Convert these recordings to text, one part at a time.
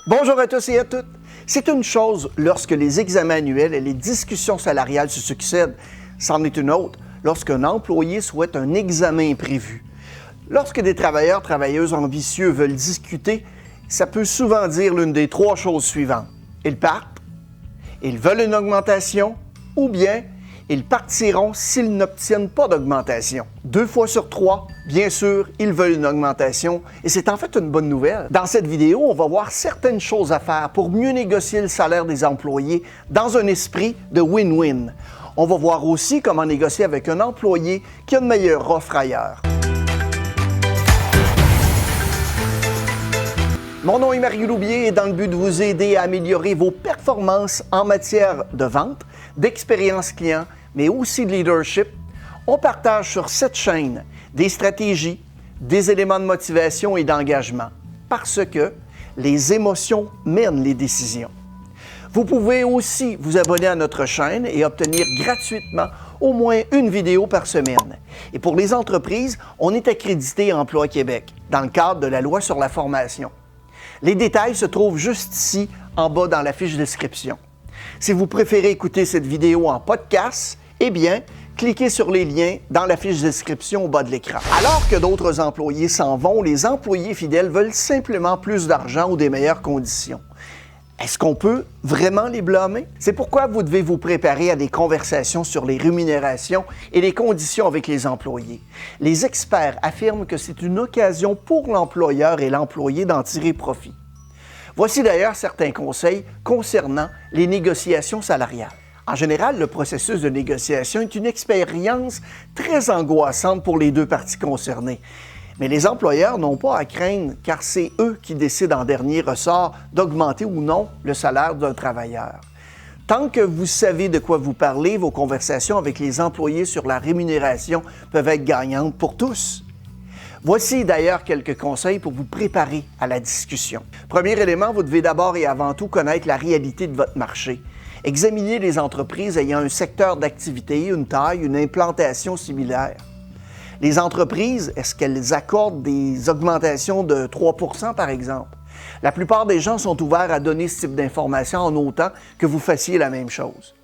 Bonjour à tous et à toutes. C'est une chose lorsque les examens annuels et les discussions salariales se succèdent. C'en est une autre lorsqu'un employé souhaite un examen prévu. Lorsque des travailleurs, travailleuses ambitieux veulent discuter, ça peut souvent dire l'une des trois choses suivantes. Ils partent, ils veulent une augmentation, ou bien ils partiront s'ils n'obtiennent pas d'augmentation. 2 fois sur 3, bien sûr, ils veulent une augmentation et c'est en fait une bonne nouvelle. Dans cette vidéo, on va voir certaines choses à faire pour mieux négocier le salaire des employés dans un esprit de win-win. On va voir aussi comment négocier avec un employé qui a une meilleure offre ailleurs. Mon nom est Mario Loubier et dans le but de vous aider à améliorer vos performances en matière de vente, d'expérience client, mais aussi de leadership, on partage sur cette chaîne des stratégies, des éléments de motivation et d'engagement, parce que les émotions mènent les décisions. Vous pouvez aussi vous abonner à notre chaîne et obtenir gratuitement au moins une vidéo par semaine. Et pour les entreprises, on est accrédité Emploi Québec dans le cadre de la loi sur la formation. Les détails se trouvent juste ici, en bas dans la fiche de description. Si vous préférez écouter cette vidéo en podcast, eh bien, cliquez sur les liens dans la fiche de description au bas de l'écran. Alors que d'autres employés s'en vont, les employés fidèles veulent simplement plus d'argent ou des meilleures conditions. Est-ce qu'on peut vraiment les blâmer? C'est pourquoi vous devez vous préparer à des conversations sur les rémunérations et les conditions avec les employés. Les experts affirment que c'est une occasion pour l'employeur et l'employé d'en tirer profit. Voici d'ailleurs certains conseils concernant les négociations salariales. En général, le processus de négociation est une expérience très angoissante pour les deux parties concernées. Mais les employeurs n'ont pas à craindre car c'est eux qui décident en dernier ressort d'augmenter ou non le salaire d'un travailleur. Tant que vous savez de quoi vous parlez, vos conversations avec les employés sur la rémunération peuvent être gagnantes pour tous. Voici d'ailleurs quelques conseils pour vous préparer à la discussion. Premier élément, vous devez d'abord et avant tout connaître la réalité de votre marché. Examinez les entreprises ayant un secteur d'activité, une taille, une implantation similaire. Les entreprises, est-ce qu'elles accordent des augmentations de 3 % par exemple? La plupart des gens sont ouverts à donner ce type d'informations en autant que vous fassiez la même chose.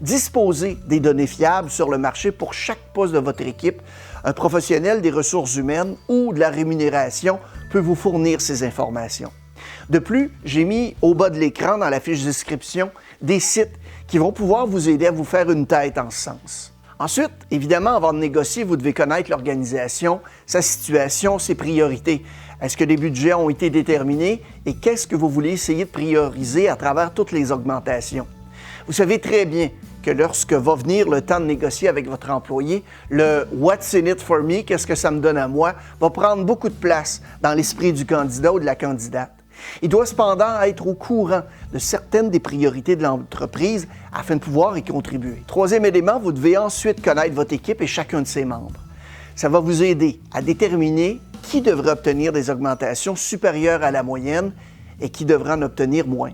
Disposez des données fiables sur le marché pour chaque poste de votre équipe. Un professionnel des ressources humaines ou de la rémunération peut vous fournir ces informations. De plus, j'ai mis au bas de l'écran dans la fiche de description des sites qui vont pouvoir vous aider à vous faire une tête en ce sens. Ensuite, évidemment, avant de négocier, vous devez connaître l'organisation, sa situation, ses priorités. Est-ce que les budgets ont été déterminés et qu'est-ce que vous voulez essayer de prioriser à travers toutes les augmentations? Vous savez très bien que lorsque va venir le temps de négocier avec votre employé, le « What's in it for me », qu'est-ce que ça me donne à moi, va prendre beaucoup de place dans l'esprit du candidat ou de la candidate. Il doit cependant être au courant de certaines des priorités de l'entreprise afin de pouvoir y contribuer. Troisième élément, vous devez ensuite connaître votre équipe et chacun de ses membres. Ça va vous aider à déterminer qui devrait obtenir des augmentations supérieures à la moyenne et qui devrait en obtenir moins.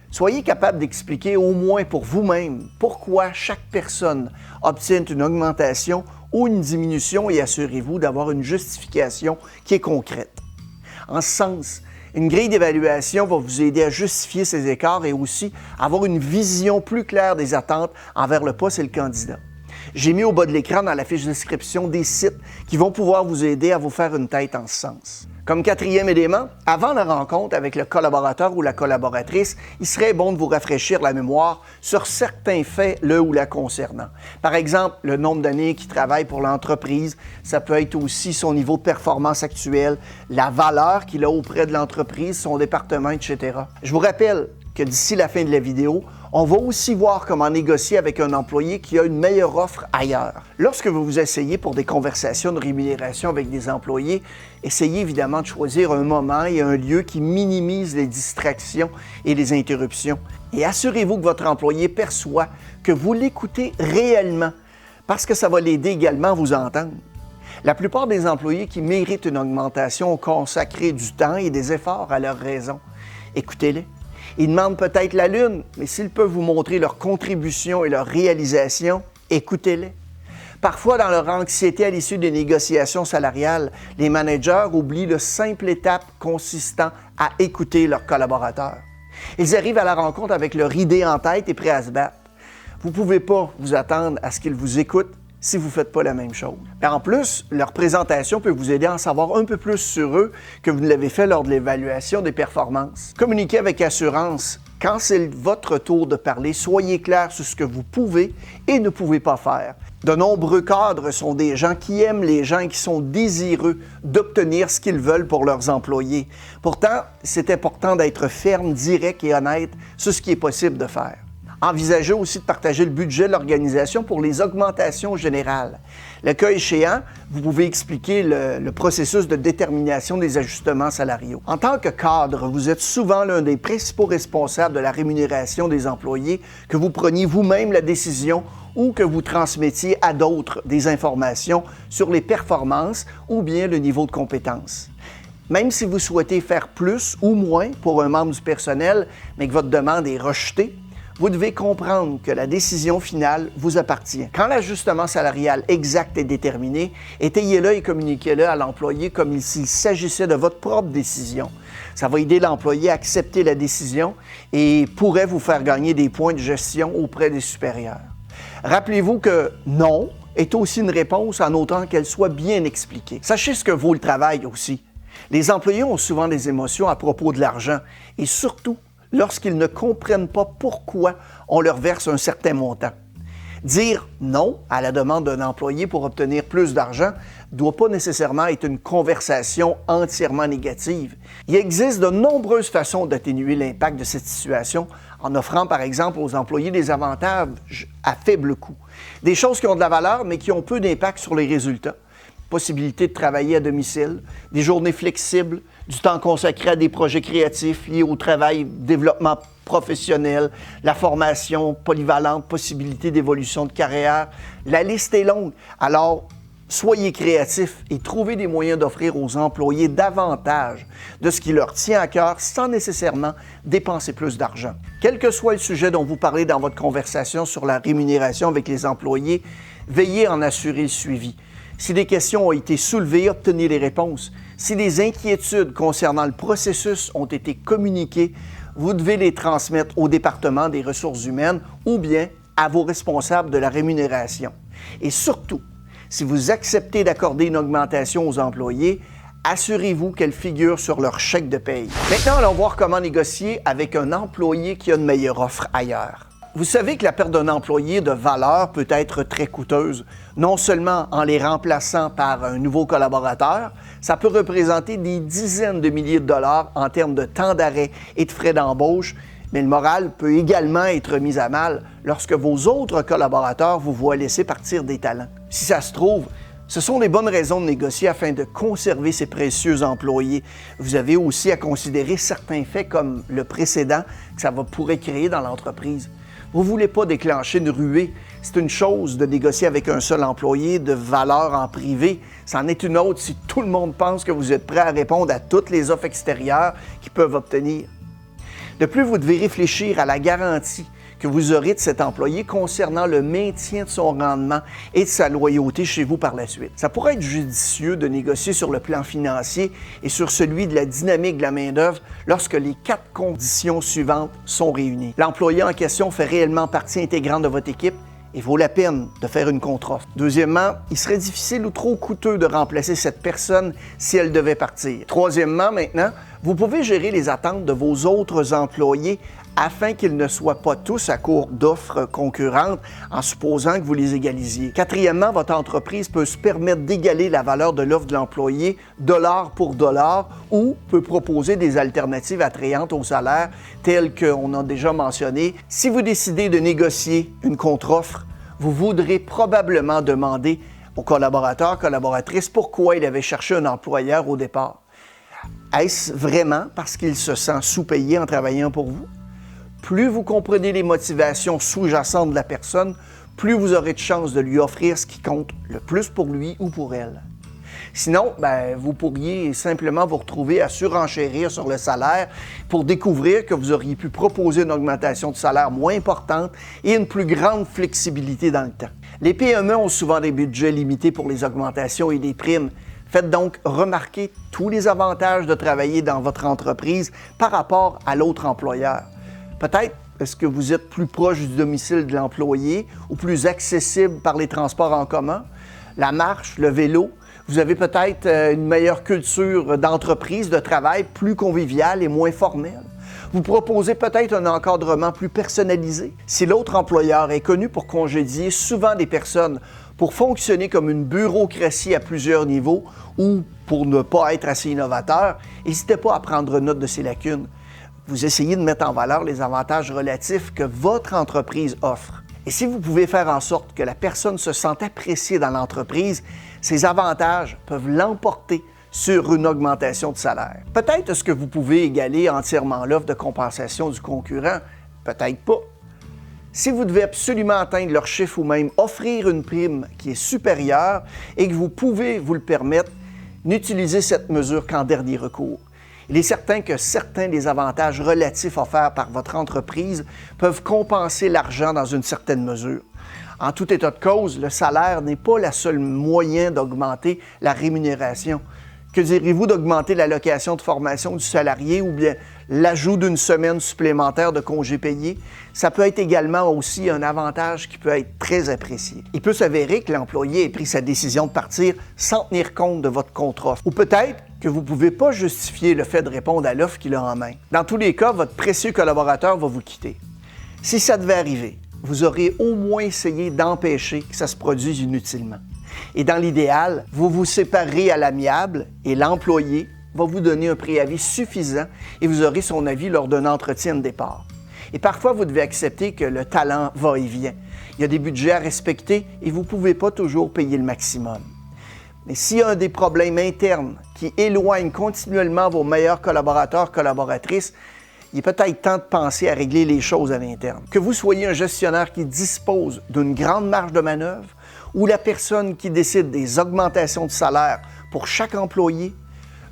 Soyez capable d'expliquer au moins pour vous-même pourquoi chaque personne obtient une augmentation ou une diminution et assurez-vous d'avoir une justification qui est concrète. En ce sens, une grille d'évaluation va vous aider à justifier ces écarts et aussi avoir une vision plus claire des attentes envers le poste et le candidat. J'ai mis au bas de l'écran dans la fiche de description des sites qui vont pouvoir vous aider à vous faire une tête en ce sens. Comme quatrième élément, avant la rencontre avec le collaborateur ou la collaboratrice, il serait bon de vous rafraîchir la mémoire sur certains faits le ou la concernant. Par exemple, le nombre d'années qu'il travaille pour l'entreprise, ça peut être aussi son niveau de performance actuel, la valeur qu'il a auprès de l'entreprise, son département, etc. Je vous rappelle que d'ici la fin de la vidéo, on va aussi voir comment négocier avec un employé qui a une meilleure offre ailleurs. Lorsque vous vous asseyez pour des conversations de rémunération avec des employés, essayez évidemment de choisir un moment et un lieu qui minimise les distractions et les interruptions. Et assurez-vous que votre employé perçoit que vous l'écoutez réellement, parce que ça va l'aider également à vous entendre. La plupart des employés qui méritent une augmentation ont consacré du temps et des efforts à leur raison. Écoutez-les. Ils demandent peut-être la lune, mais s'ils peuvent vous montrer leur contribution et leur réalisation, écoutez-les. Parfois, dans leur anxiété à l'issue des négociations salariales, les managers oublient la simple étape consistant à écouter leurs collaborateurs. Ils arrivent à la rencontre avec leur idée en tête et prêts à se battre. Vous ne pouvez pas vous attendre à ce qu'ils vous écoutent si vous ne faites pas la même chose. Mais en plus, leur présentation peut vous aider à en savoir un peu plus sur eux que vous ne l'avez fait lors de l'évaluation des performances. Communiquez avec assurance. Quand c'est votre tour de parler, soyez clair sur ce que vous pouvez et ne pouvez pas faire. De nombreux cadres sont des gens qui aiment les gens et qui sont désireux d'obtenir ce qu'ils veulent pour leurs employés. Pourtant, c'est important d'être ferme, direct et honnête sur ce qui est possible de faire. Envisagez aussi de partager le budget de l'organisation pour les augmentations générales. Le cas échéant, vous pouvez expliquer le processus de détermination des ajustements salariaux. En tant que cadre, vous êtes souvent l'un des principaux responsables de la rémunération des employés, que vous preniez vous-même la décision ou que vous transmettiez à d'autres des informations sur les performances ou bien le niveau de compétence. Même si vous souhaitez faire plus ou moins pour un membre du personnel, mais que votre demande est rejetée, vous devez comprendre que la décision finale vous appartient. Quand l'ajustement salarial exact est déterminé, étayez-le et communiquez-le à l'employé comme s'il s'agissait de votre propre décision. Ça va aider l'employé à accepter la décision et pourrait vous faire gagner des points de gestion auprès des supérieurs. Rappelez-vous que non est aussi une réponse en autant qu'elle soit bien expliquée. Sachez ce que vaut le travail aussi. Les employés ont souvent des émotions à propos de l'argent et surtout lorsqu'ils ne comprennent pas pourquoi on leur verse un certain montant. Dire non à la demande d'un employé pour obtenir plus d'argent ne doit pas nécessairement être une conversation entièrement négative. Il existe de nombreuses façons d'atténuer l'impact de cette situation en offrant par exemple aux employés des avantages à faible coût. Des choses qui ont de la valeur mais qui ont peu d'impact sur les résultats. Possibilité de travailler à domicile, des journées flexibles, du temps consacré à des projets créatifs liés au travail, développement professionnel, la formation polyvalente, possibilité d'évolution de carrière. La liste est longue. Alors, soyez créatifs et trouvez des moyens d'offrir aux employés davantage de ce qui leur tient à cœur sans nécessairement dépenser plus d'argent. Quel que soit le sujet dont vous parlez dans votre conversation sur la rémunération avec les employés, veillez à en assurer le suivi. Si des questions ont été soulevées, obtenez les réponses. Si des inquiétudes concernant le processus ont été communiquées, vous devez les transmettre au département des ressources humaines ou bien à vos responsables de la rémunération. Et surtout, si vous acceptez d'accorder une augmentation aux employés, assurez-vous qu'elle figure sur leur chèque de paye. Maintenant, allons voir comment négocier avec un employé qui a une meilleure offre ailleurs. Vous savez que la perte d'un employé de valeur peut être très coûteuse, non seulement en les remplaçant par un nouveau collaborateur, ça peut représenter des dizaines de milliers de dollars en termes de temps d'arrêt et de frais d'embauche, mais le moral peut également être mis à mal lorsque vos autres collaborateurs vous voient laisser partir des talents. Si ça se trouve, ce sont les bonnes raisons de négocier afin de conserver ces précieux employés. Vous avez aussi à considérer certains faits comme le précédent que ça pourrait créer dans l'entreprise. Vous ne voulez pas déclencher une ruée. C'est une chose de négocier avec un seul employé de valeur en privé. C'en est une autre si tout le monde pense que vous êtes prêt à répondre à toutes les offres extérieures qu'ils peuvent obtenir. De plus, vous devez réfléchir à la garantie que vous aurez de cet employé concernant le maintien de son rendement et de sa loyauté chez vous par la suite. Ça pourrait être judicieux de négocier sur le plan financier et sur celui de la dynamique de la main-d'œuvre lorsque les 4 conditions suivantes sont réunies. L'employé en question fait réellement partie intégrante de votre équipe et vaut la peine de faire une contre-offre. Deuxièmement, il serait difficile ou trop coûteux de remplacer cette personne si elle devait partir. Troisièmement, maintenant, vous pouvez gérer les attentes de vos autres employés afin qu'ils ne soient pas tous à court d'offres concurrentes en supposant que vous les égalisiez. Quatrièmement, votre entreprise peut se permettre d'égaler la valeur de l'offre de l'employé dollar pour dollar ou peut proposer des alternatives attrayantes au salaire telles qu'on a déjà mentionné. Si vous décidez de négocier une contre-offre, vous voudrez probablement demander au collaborateur, collaboratrice, pourquoi il avait cherché un employeur au départ. Est-ce vraiment parce qu'il se sent sous-payé en travaillant pour vous? Plus vous comprenez les motivations sous-jacentes de la personne, plus vous aurez de chances de lui offrir ce qui compte le plus pour lui ou pour elle. Sinon, vous pourriez simplement vous retrouver à surenchérir sur le salaire pour découvrir que vous auriez pu proposer une augmentation de salaire moins importante et une plus grande flexibilité dans le temps. Les PME ont souvent des budgets limités pour les augmentations et les primes. Faites donc remarquer tous les avantages de travailler dans votre entreprise par rapport à l'autre employeur. Peut-être est-ce que vous êtes plus proche du domicile de l'employé ou plus accessible par les transports en commun, la marche, le vélo. Vous avez peut-être une meilleure culture d'entreprise, de travail, plus conviviale et moins formelle. Vous proposez peut-être un encadrement plus personnalisé. Si l'autre employeur est connu pour congédier souvent des personnes pour fonctionner comme une bureaucratie à plusieurs niveaux ou pour ne pas être assez innovateur, n'hésitez pas à prendre note de ces lacunes. Vous essayez de mettre en valeur les avantages relatifs que votre entreprise offre. Et si vous pouvez faire en sorte que la personne se sente appréciée dans l'entreprise, ces avantages peuvent l'emporter sur une augmentation de salaire. Peut-être est-ce que vous pouvez égaler entièrement l'offre de compensation du concurrent? Peut-être pas. Si vous devez absolument atteindre leur chiffre ou même offrir une prime qui est supérieure et que vous pouvez vous le permettre, n'utilisez cette mesure qu'en dernier recours. Il est certain que certains des avantages relatifs offerts par votre entreprise peuvent compenser l'argent dans une certaine mesure. En tout état de cause, le salaire n'est pas le seul moyen d'augmenter la rémunération. Que direz-vous d'augmenter l'allocation de formation du salarié ou bien l'ajout d'une semaine supplémentaire de congés payés? Ça peut être également aussi un avantage qui peut être très apprécié. Il peut s'avérer que l'employé ait pris sa décision de partir sans tenir compte de votre contre-offre. Ou peut-être que vous ne pouvez pas justifier le fait de répondre à l'offre qu'il a en main. Dans tous les cas, votre précieux collaborateur va vous quitter. Si ça devait arriver, vous aurez au moins essayé d'empêcher que ça se produise inutilement. Et dans l'idéal, vous vous séparez à l'amiable et l'employé va vous donner un préavis suffisant et vous aurez son avis lors d'un entretien de départ. Et parfois, vous devez accepter que le talent va et vient. Il y a des budgets à respecter et vous ne pouvez pas toujours payer le maximum. Mais s'il y a des problèmes internes qui éloignent continuellement vos meilleurs collaborateurs, collaboratrices, il est peut-être temps de penser à régler les choses à l'interne. Que vous soyez un gestionnaire qui dispose d'une grande marge de manœuvre ou la personne qui décide des augmentations de salaire pour chaque employé,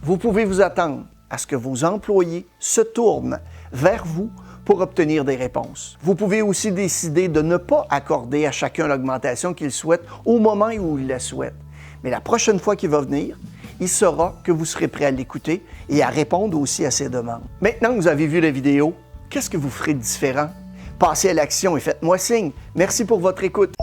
vous pouvez vous attendre à ce que vos employés se tournent vers vous pour obtenir des réponses. Vous pouvez aussi décider de ne pas accorder à chacun l'augmentation qu'il souhaite au moment où il la souhaite. Mais la prochaine fois qu'il va venir, il saura que vous serez prêt à l'écouter et à répondre aussi à ses demandes. Maintenant que vous avez vu la vidéo, qu'est-ce que vous ferez de différent? Passez à l'action et faites-moi signe. Merci pour votre écoute.